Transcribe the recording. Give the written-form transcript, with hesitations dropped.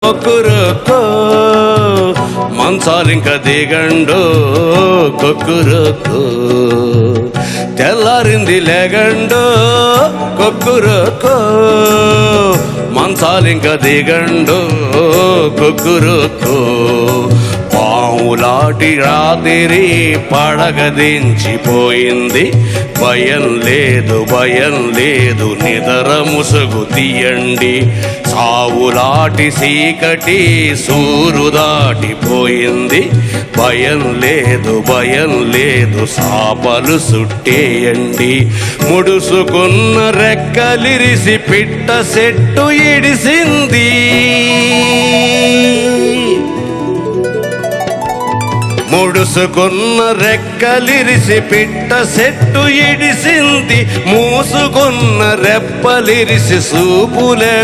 కొక్కురుకో మంచాలింక దిగండు కొక్కురుకో తెల్లారింది లేగండు కొక్కురుకో మంచాలింక దిగండు కొక్కురుకో పావులాటి రాత్రి పడగ దించిపోయింది భయం లేదు నిద్ర ముసుగు తీయండి సావులాటి సీకటి సూరు దాటిపోయింది భయం లేదు సాపలు సుట్టేయండి ముడుసుకున్న రెక్కలిరిసి పిట్ట చెట్టు ఇడిసింది ముడుసుకున్న రెక్కలిరిసి పిట్ట చెట్టు ఇడిసింది మూసుకున్న రెప్పలిరిసి సూపులెగరనీయండి